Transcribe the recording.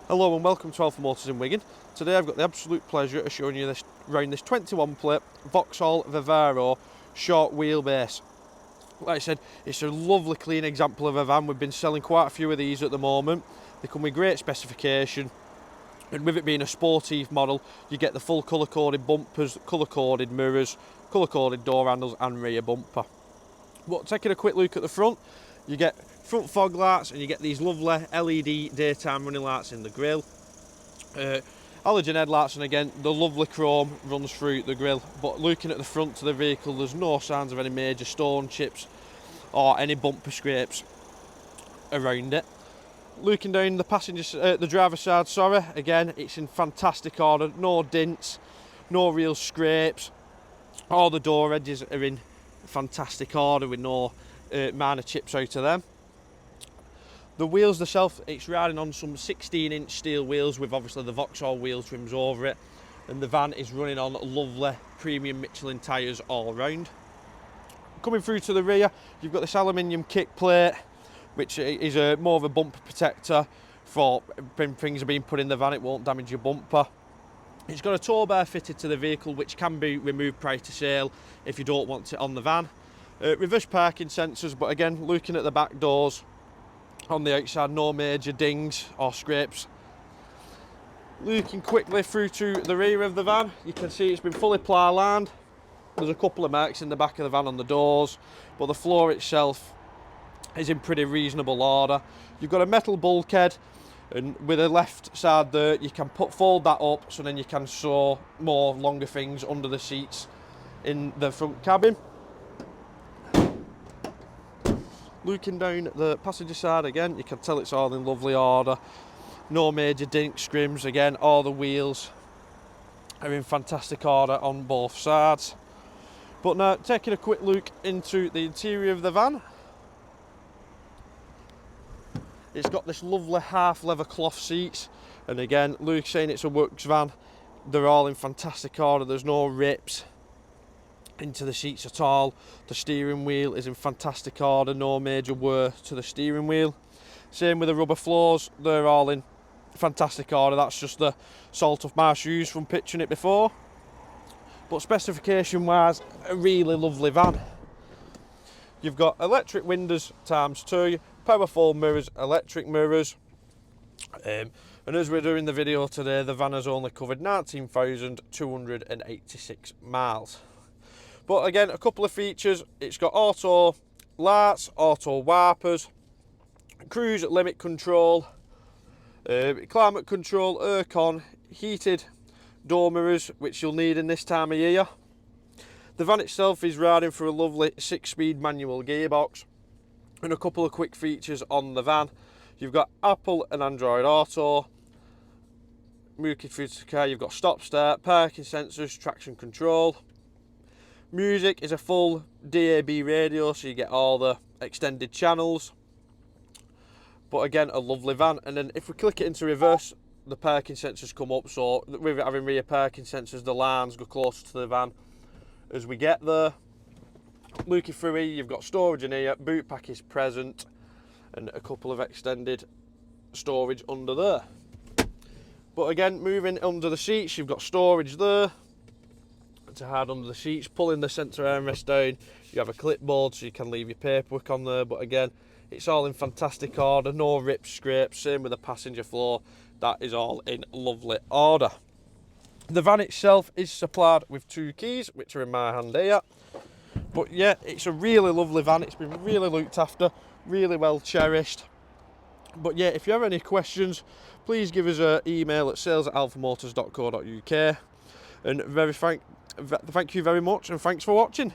Hello and welcome to Alpha Motors in Wigan. Today I've got the absolute pleasure of showing you this around this 21 plate Vauxhall Vivaro short wheelbase. Like I said, it's a lovely clean example of a van. We've been selling quite a few of these at the moment. They come with great specification, and with it being a Sportive model, you get the full colour-coded bumpers, colour-coded mirrors, colour-coded door handles and rear bumper. But taking a quick look at the front, you get front fog lights and you get these lovely LED daytime running lights in the grille. Halogen headlights, and again the lovely chrome runs through the grille. But looking at the front of the vehicle, there's no signs of any major stone chips or any bumper scrapes around it. Looking down the driver's side, sorry, again it's in fantastic order. No dents, no real scrapes. All the door edges are in fantastic order with no minor chips out of them. The wheels themselves, it's riding on some 16-inch steel wheels with obviously the Vauxhall wheel trims over it, and the van is running on lovely premium Michelin tyres all round. Coming through to the rear, you've got this aluminium kick plate, which is more of a bumper protector for when things are being put in the van. It won't damage your bumper. It's got a tow bar fitted to the vehicle, which can be removed prior to sale if you don't want it on the van. Reverse parking sensors, but again, looking at the back doors on the outside, no major dings or scrapes. Looking quickly through to the rear of the van, you can see it's been fully ply lined. There's a couple of marks in the back of the van on the doors, but the floor itself is in pretty reasonable order. You've got a metal bulkhead, and with the left side there, you can fold that up, so then you can store more longer things under the seats in the front cabin. Looking down the passenger side again, you can tell it's all in lovely order. No major dinks, scrims. Again, all the wheels are in fantastic order on both sides. But now, taking a quick look into the interior of the van. It's got this lovely half leather cloth seats, and again, Luke's saying it's a works van. They're all in fantastic order. There's no rips into the seats at all. The steering wheel is in fantastic order, no major wear to the steering wheel. Same with the rubber floors, they're all in fantastic order. That's just the salt of my shoes from picturing it before. But specification wise, a really lovely van. You've got electric windows ×2, powerful mirrors, electric mirrors. And as we're doing the video today, the van has only covered 19,286 miles. But again, a couple of features. It's got auto lights, auto wipers, cruise limit control, climate control, aircon, heated door mirrors, which you'll need in this time of year. The van itself is riding for a lovely 6-speed manual gearbox. And a couple of quick features on the van. You've got Apple and Android Auto, moving through to the car, you've got stop start, parking sensors, traction control. Music is a full DAB radio, so you get all the extended channels. But again, a lovely van. And then if we click it into reverse, the parking sensors come up. So with it having rear parking sensors, the lines go closer to the van as we get there. Looking through here, you've got storage in here, boot pack is present, and a couple of extended storage under there. But again, moving under the seats, you've got storage there to hide under the seats. Pulling the centre armrest down, you have a clipboard so you can leave your paperwork on there. But again, it's all in fantastic order, no rips, scrapes. Same with the passenger floor, that is all in lovely order. The van itself is supplied with 2 keys, which are in my hand here. But yeah, it's a really lovely van. It's been really looked after, really well cherished. But yeah, if you have any questions, please give us an email at sales@alphamotors.co.uk. And thank you very much, and thanks for watching.